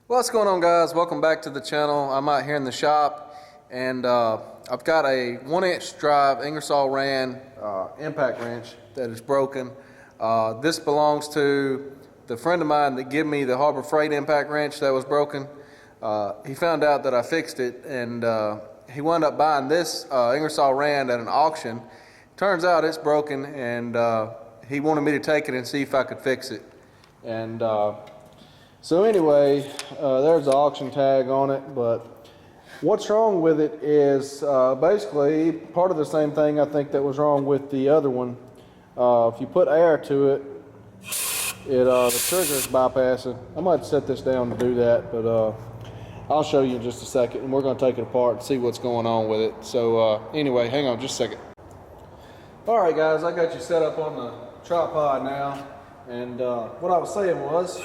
What's going on, guys? Welcome back to the channel. I'm out here in the shop and I've got a 1-inch drive Ingersoll impact wrench that is broken. This belongs to the friend of mine that gave me the Harbor Freight impact wrench that was broken. He found out that I fixed it and he wound up buying this Ingersoll at an auction. Turns out it's broken and he wanted me to take it and see if I could fix it. And so anyway, there's the auction tag on it, but what's wrong with it is basically part of the same thing I think that was wrong with the other one. If you put air to it, the trigger's bypassing. I might set this down to do that, but I'll show you in just a second, and we're going to take it apart and see what's going on with it. So anyway, hang on just a second. All right, guys, I got you set up on the tripod now, and what I was saying was,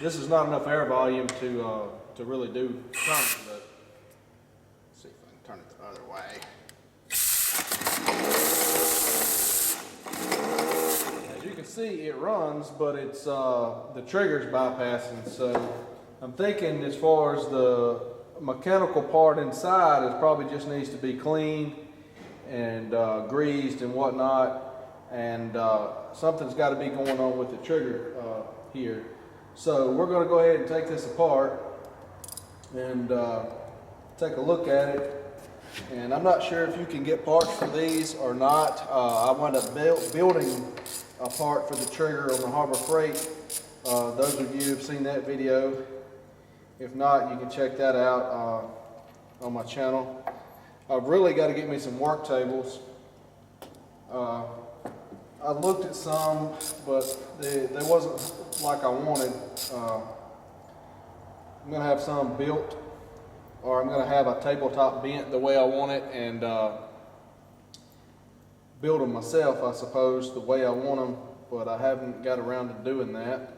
this is not enough air volume to really do turning, but let's see if I can turn it the other way. As you can see, it runs, but it's the trigger's bypassing. So I'm thinking, as far as the mechanical part inside, it probably just needs to be cleaned and greased and whatnot, and something's got to be going on with the trigger here. So we're going to go ahead and take this apart and take a look at it. And I'm not sure if you can get parts for these or not. I wound up building a part for the trigger on the Harbor Freight. Those of you who've seen that video, if not, you can check that out on my channel. I've really got to get me some work tables. I looked at some, but they wasn't like I wanted. I'm going to have some built, or I'm going to have a tabletop bent the way I want it and build them myself, I suppose, the way I want them, but I haven't got around to doing that.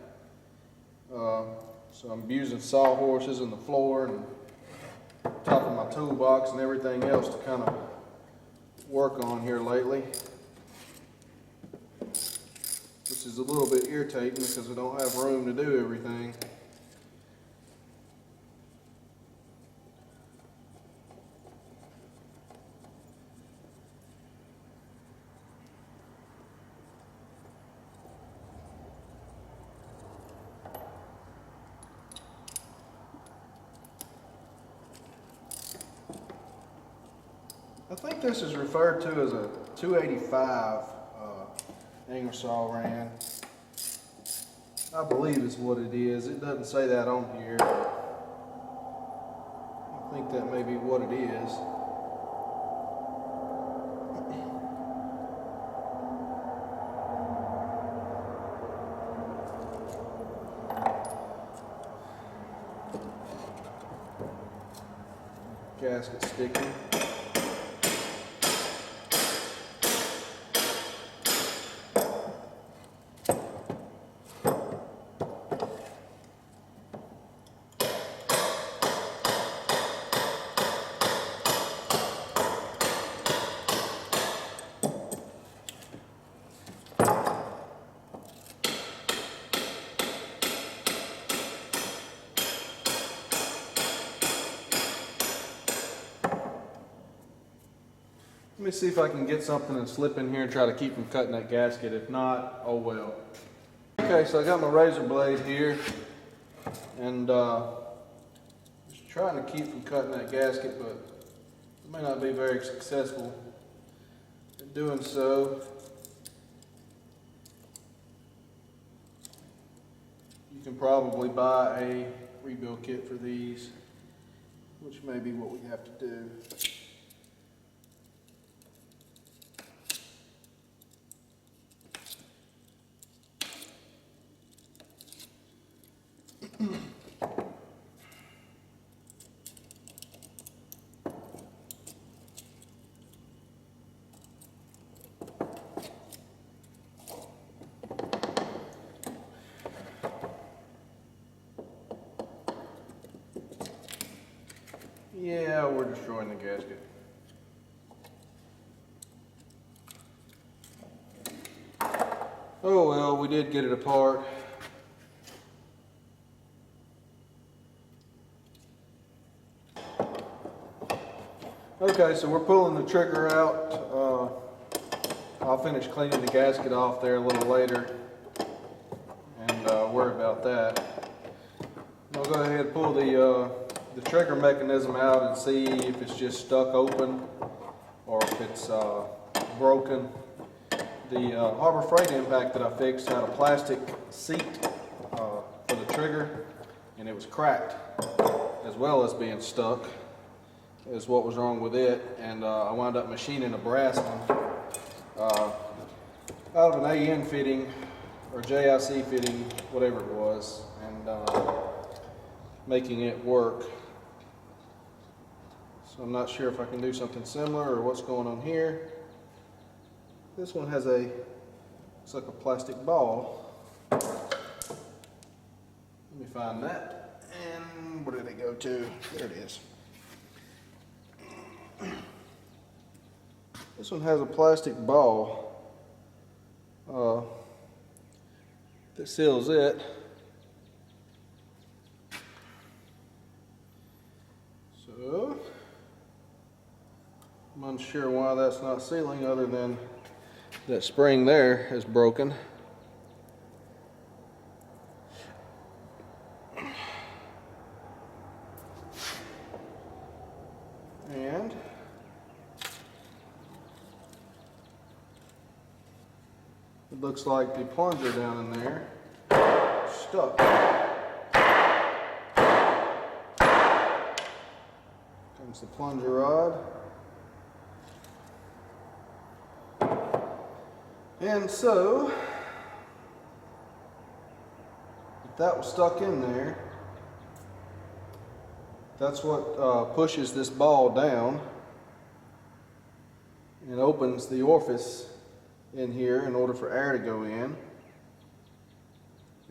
So I'm using sawhorses in the floor and top of my toolbox and everything else to kind of work on here lately. Which is a little bit irritating because I don't have room to do everything. I think this is referred to as a 285 Ingersol ran. I believe is what it is. It doesn't say that on here. I think that may be what it is. Gasket sticking. Let me see if I can get something and slip in here and try to keep from cutting that gasket. If not, oh well. Okay, so I got my razor blade here and just trying to keep from cutting that gasket, but it may not be very successful in doing so. You can probably buy a rebuild kit for these, which may be what we have to do. Yeah, we're destroying the gasket. Oh well, we did get it apart. Okay, so we're pulling the trigger out. I'll finish cleaning the gasket off there a little later and worry about that. I'll go ahead and pull the trigger mechanism out and see if it's just stuck open or if it's broken. The Harbor Freight impact that I fixed had a plastic seat for the trigger, and it was cracked as well as being stuck is what was wrong with it. And I wound up machining a brass one out of an AN fitting or JIC fitting, whatever it was, and making it work. So I'm not sure if I can do something similar or what's going on here. This one has looks like a plastic ball. Let me find that. And where did it go to? There it is. This one has a plastic ball that seals it. So I'm unsure why that's not sealing, other than that spring there is broken. And it looks like the plunger down in there is stuck. Comes the plunger rod. And so, if that was stuck in there, that's what pushes this ball down and opens the orifice in here in order for air to go in.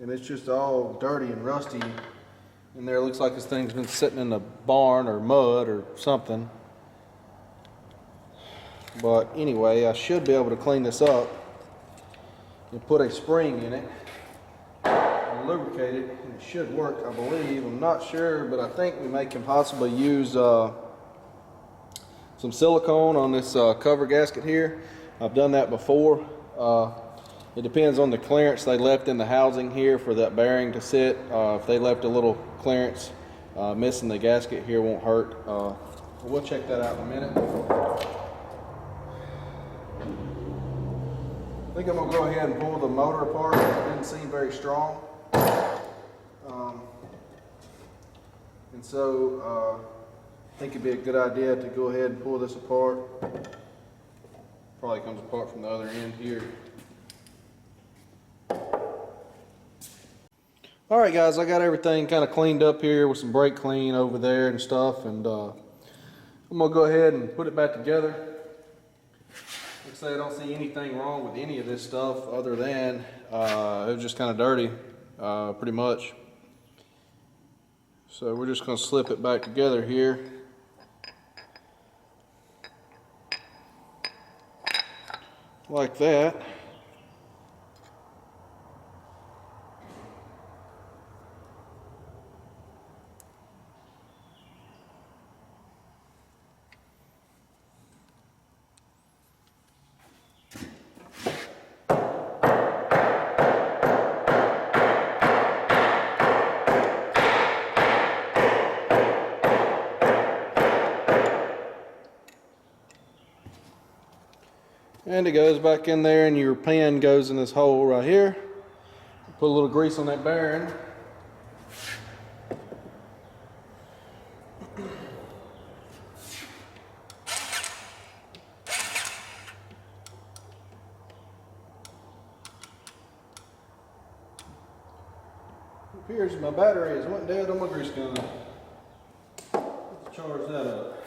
And it's just all dirty and rusty in there. It looks like this thing's been sitting in a barn or mud or something. But anyway, I should be able to clean this up and put a spring in it and lubricate it, and it should work, I believe. I'm not sure, but I think we can possibly use some silicone on this cover gasket here. I've done that before. It depends on the clearance they left in the housing here for that bearing to sit. If they left a little clearance, missing the gasket here won't hurt. We'll check that out in a minute. I think I'm going to go ahead and pull the motor apart. It didn't seem very strong. And so I think it'd be a good idea to go ahead and pull this apart. Probably comes apart from the other end here. Alright guys, I got everything kind of cleaned up here with some brake clean over there and stuff, and I'm going to go ahead and put it back together. Like I say, I don't see anything wrong with any of this stuff other than it was just kind of dirty, pretty much. So we're just going to slip it back together here. Like that. And it goes back in there, and your pin goes in this hole right here. Put a little grease on that bearing. It appears my battery is went dead on my grease gun. Let's charge that up.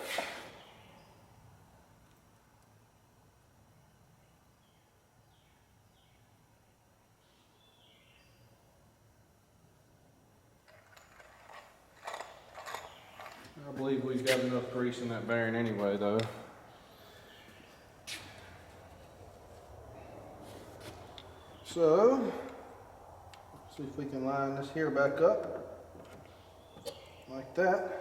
I believe we've got enough grease in that bearing anyway, though. So, let's see if we can line this here back up, like that.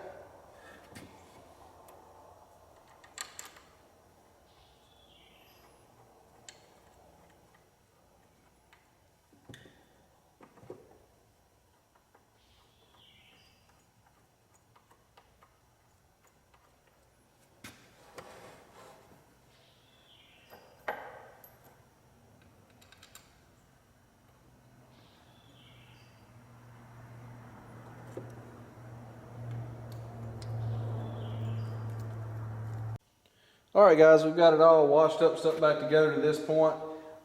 All right, guys, we've got it all washed up, stuck back together to this point.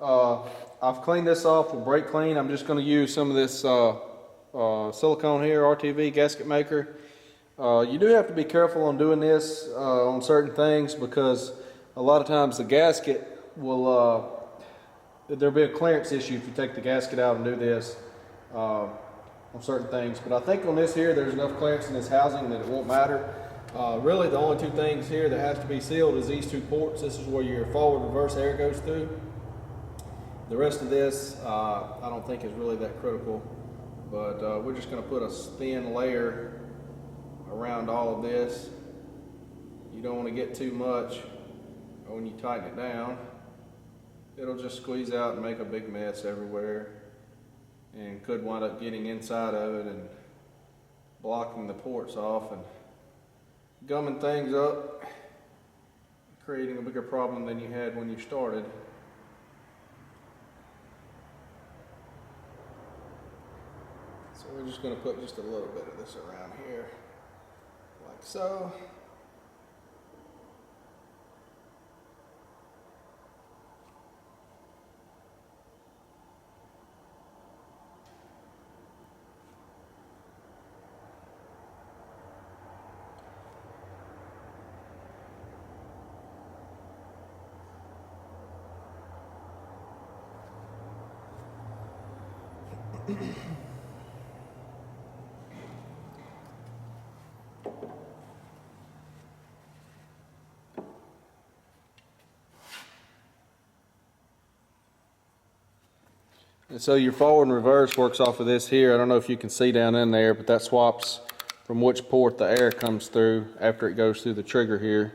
I've cleaned this off with brake clean. I'm just going to use some of this silicone here, RTV gasket maker. You do have to be careful on doing this on certain things, because a lot of times the gasket will, there'll be a clearance issue if you take the gasket out and do this on certain things. But I think on this here, there's enough clearance in this housing that it won't matter. Really, the only two things here that has to be sealed is these two ports. This is where your forward reverse air goes through. The rest of this, I don't think is really that critical, but we're just going to put a thin layer around all of this. You don't want to get too much, or when you tighten it down, it'll just squeeze out and make a big mess everywhere, and could wind up getting inside of it and blocking the ports off and gumming things up, creating a bigger problem than you had when you started. So we're just going to put just a little bit of this around here, like so. And so your forward and reverse works off of this here. I don't know if you can see down in there, but that swaps from which port the air comes through after it goes through the trigger here.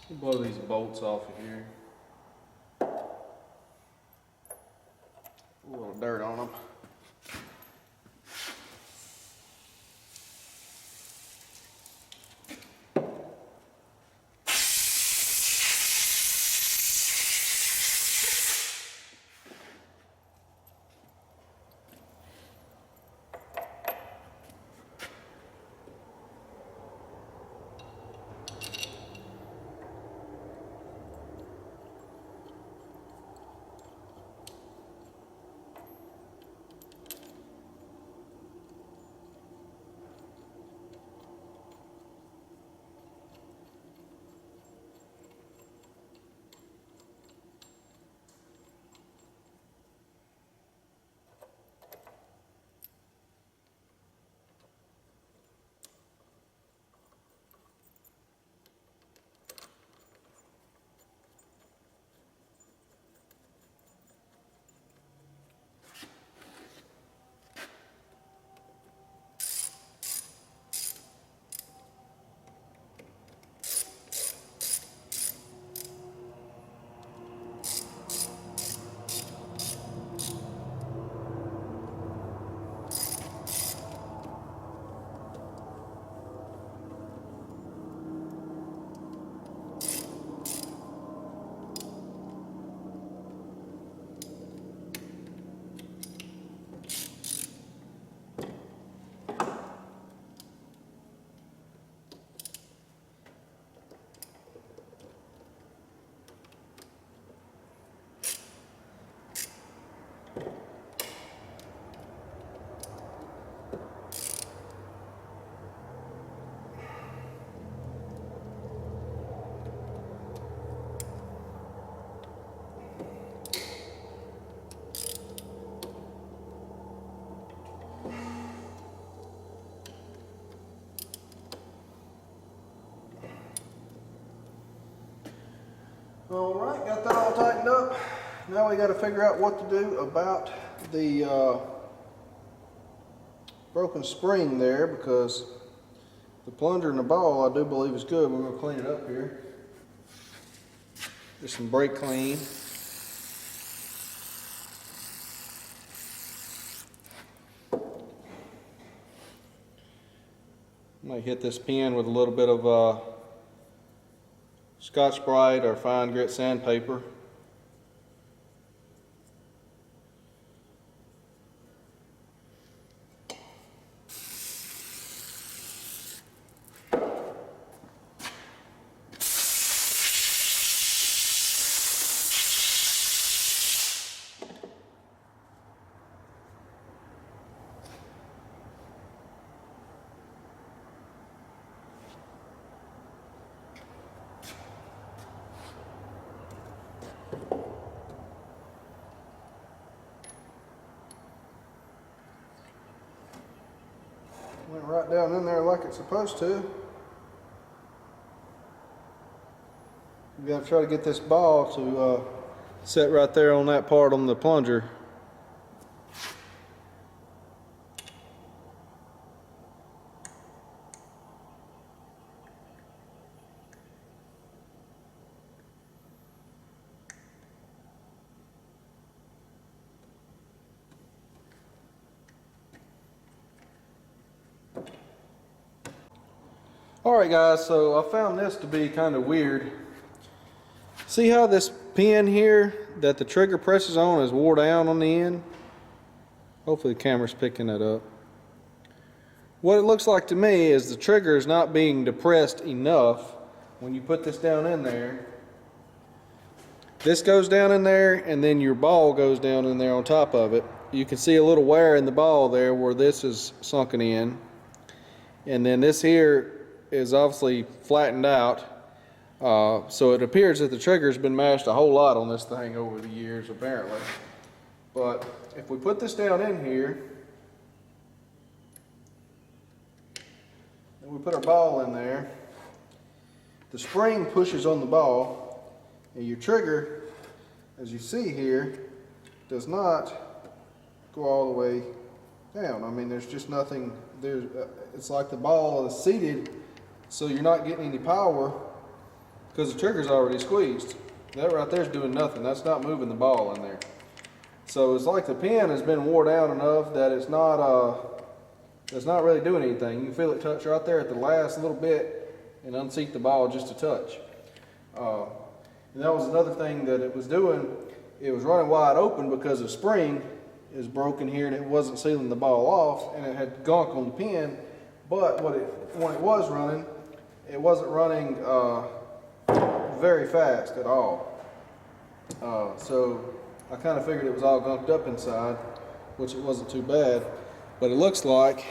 Blow these bolts off of here. A little dirt on them. All right, got that all tightened up. Now we got to figure out what to do about the broken spring there, because the plunger and the ball I do believe is good. We're going to clean it up here. Just some brake clean. Might hit this pin with a little bit of Scotch-Brite or fine grit sandpaper. down in there like it's supposed to. We got to try to get this ball to set right there on that part on the plunger. Alright guys, so I found this to be kind of weird. See how this pin here that the trigger presses on is wore down on the end? Hopefully the camera's picking that up. What it looks like to me is the trigger is not being depressed enough. When you put this down in there, this goes down in there and then your ball goes down in there on top of it. You can see a little wear in the ball there where this is sunken in. And then this here is obviously flattened out. So it appears that the trigger's been mashed a whole lot on this thing over the years apparently. But if we put this down in here, and we put our ball in there, the spring pushes on the ball, and your trigger, as you see here, does not go all the way down. I mean, there's just nothing, it's like the ball is seated, so you're not getting any power because the trigger's already squeezed. That right there is doing nothing. That's not moving the ball in there. So it's like the pin has been wore down enough that it's not really doing anything. You can feel it touch right there at the last little bit and unseat the ball just a touch. And that was another thing that it was doing. It was running wide open because the spring is broken here and it wasn't sealing the ball off, and it had gunk on the pin. But when it was running, it wasn't running very fast at all. So I kind of figured it was all gunked up inside, which it wasn't too bad. But it looks like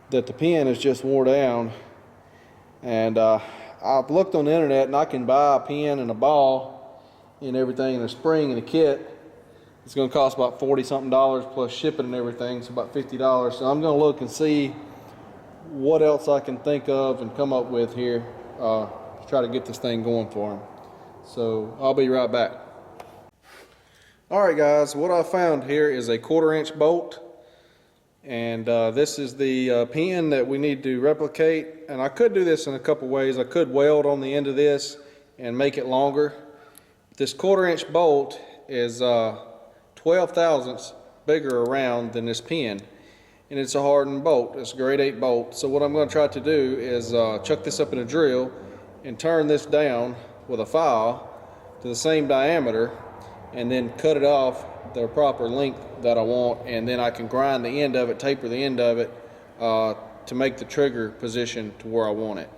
that the pin is just wore down. And I've looked on the internet and I can buy a pin and a ball and everything and a spring and a kit. It's going to cost about $40-something plus shipping and everything, so about $50. So I'm going to look and see what else I can think of and come up with here to try to get this thing going for him. So I'll be right back. Alright guys, what I found here is a 1/4-inch bolt, and this is the pin that we need to replicate. And I could do this in a couple ways. I could weld on the end of this and make it longer. This 1/4-inch bolt is 12 thousandths bigger around than this pin, and it's a hardened bolt. It's a grade 8 bolt. So what I'm going to try to do is chuck this up in a drill and turn this down with a file to the same diameter, and then cut it off the proper length that I want, and then I can grind the end of it, taper the end of it to make the trigger position to where I want it.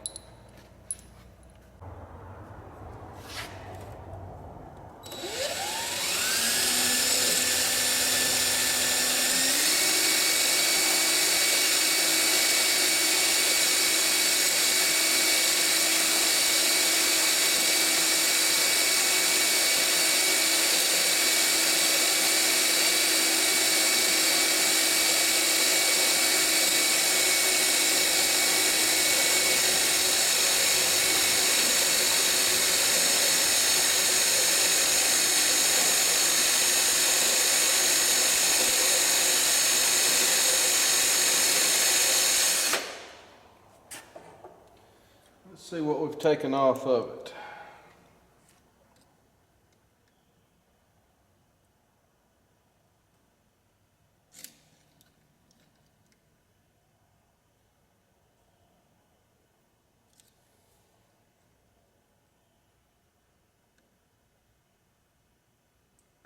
Let's see what we've taken off of it.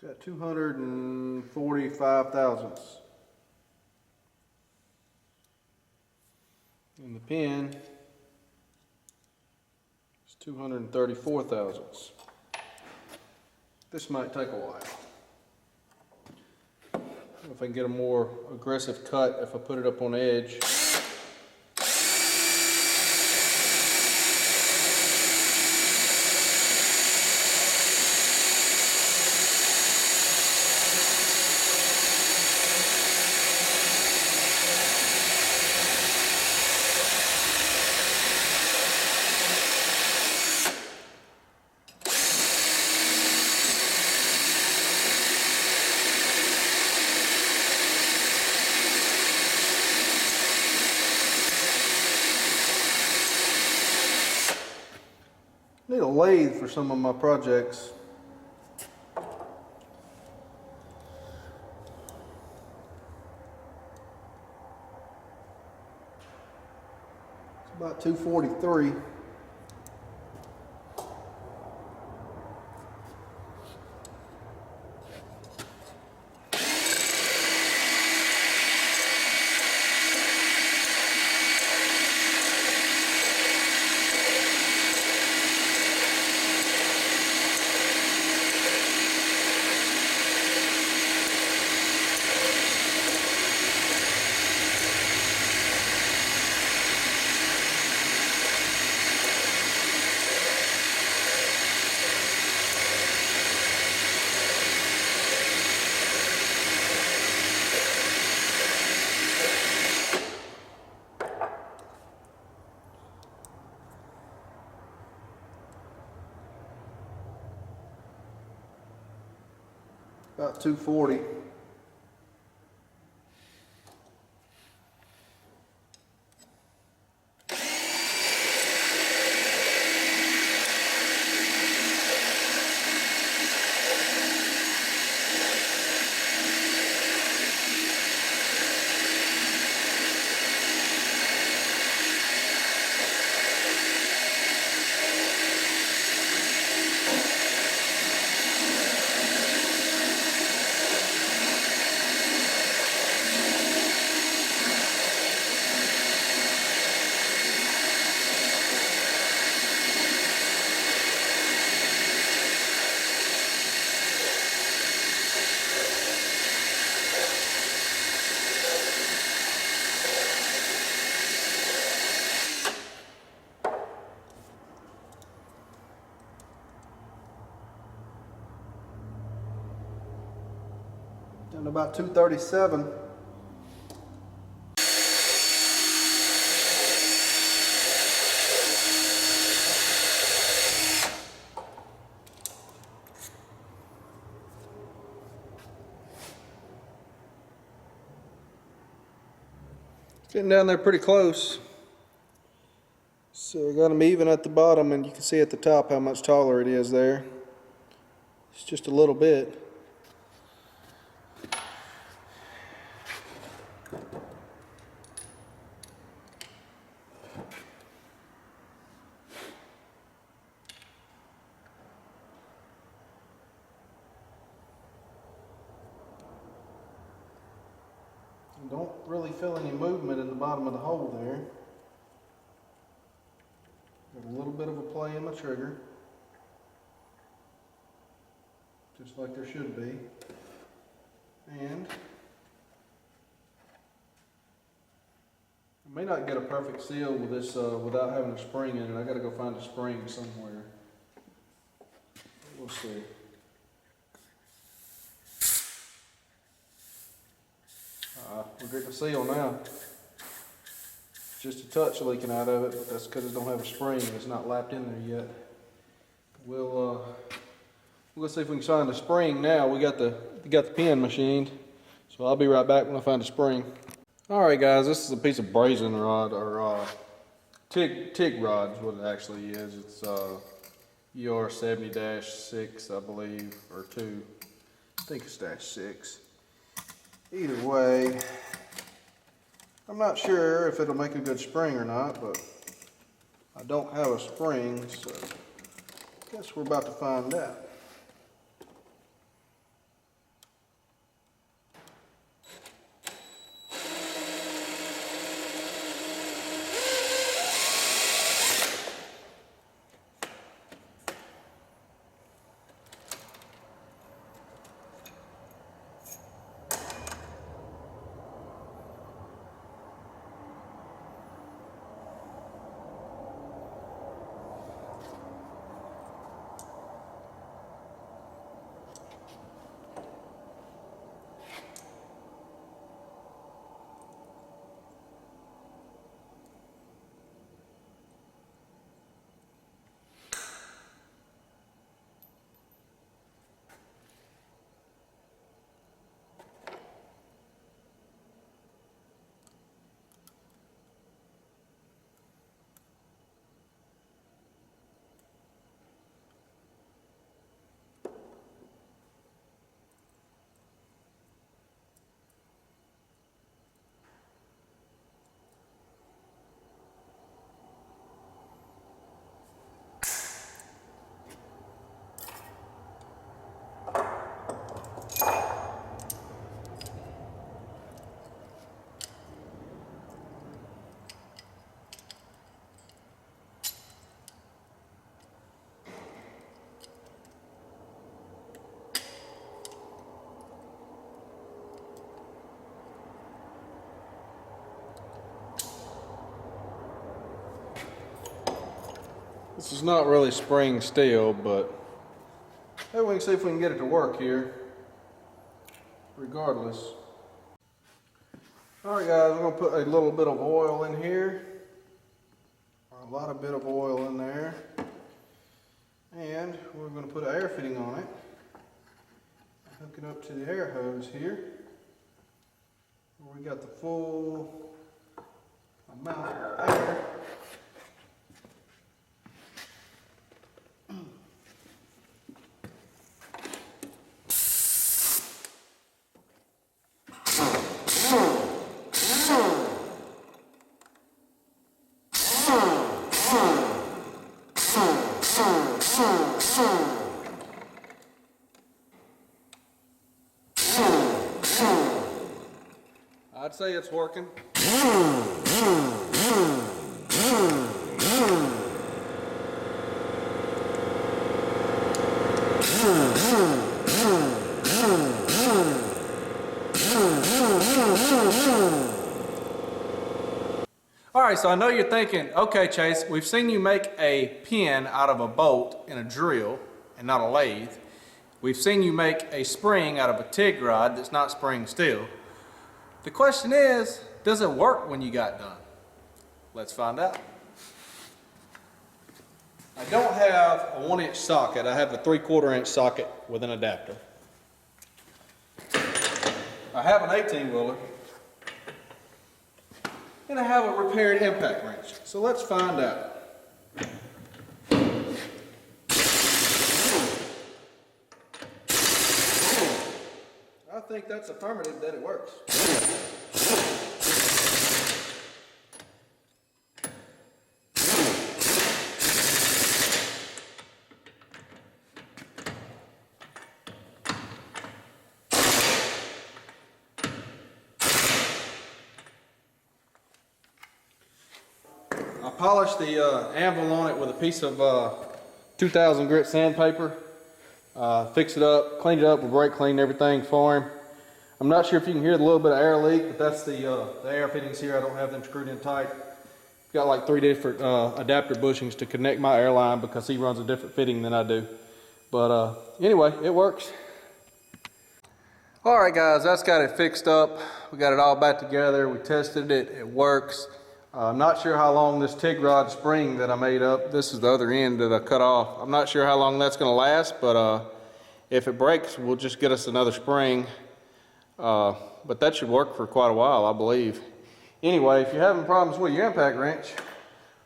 Got 245 thousandths. And the pin is 234 thousandths. This might take a while. If I can get a more aggressive cut if I put it up on the edge. Need a lathe for some of my projects. It's about 243. About 240. Down to about 237. Getting down there pretty close. So I got them even at the bottom, and you can see at the top how much taller it is there. It's just a little bit. Don't really feel any movement in the bottom of the hole there. Got a little bit of a play in my trigger, just like there should be. And I may not get a perfect seal with this without having a spring in it. I got to go find a spring somewhere. We'll see. We're getting a seal now. Just a touch leaking out of it, but that's because it don't have a spring and it's not lapped in there yet. We'll see if we can find a spring now. We got the pin machined, so I'll be right back when I find a spring. All right, guys, this is a piece of brazen rod, or TIG rod is what it actually is. It's ER 70-6, I believe, or 2. I think it's -6. Either way, I'm not sure if it'll make a good spring or not, but I don't have a spring, so I guess we're about to find out. This is not really spring steel, but maybe we can see if we can get it to work here, regardless. Alright guys, we're going to put a little bit of oil in here. A lot of bit of oil in there. And we're going to put an air fitting on it. Hook it up to the air hose here. We got the full amount of air. I'd say it's working. All right, so I know you're thinking, okay, Chase, we've seen you make a pin out of a bolt in a drill and not a lathe. We've seen you make a spring out of a TIG rod that's not spring steel. The question is, does it work when you got done? Let's find out. I don't have a 1-inch socket. I have a 3/4 inch socket with an adapter. I have an 18-wheeler. And I have a repaired impact wrench. So let's find out. I think that's affirmative that it works. I polished the anvil on it with a piece of 2000 grit sandpaper. Fix it up, clean it up with brake clean, everything for him. I'm not sure if you can hear the little bit of air leak, but that's the air fittings here. I don't have them screwed in tight. Got like 3 different adapter bushings to connect my air line because he runs a different fitting than I do. But anyway, it works. All right guys, that's got it fixed up. We got it all back together. We tested it, it works. I'm not sure how long this TIG rod spring that I made up, this is the other end that I cut off. I'm not sure how long that's gonna last, but if it breaks, we'll just get us another spring. But that should work for quite a while, I believe. Anyway, if you're having problems with your impact wrench,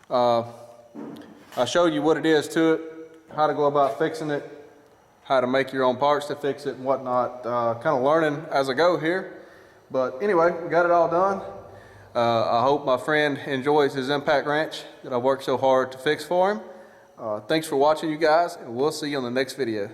I showed you what it is to it, how to go about fixing it, how to make your own parts to fix it and whatnot. Kind of learning as I go here. But anyway, we got it all done. I hope my friend enjoys his impact wrench that I worked so hard to fix for him. Thanks for watching, you guys, and we'll see you on the next video.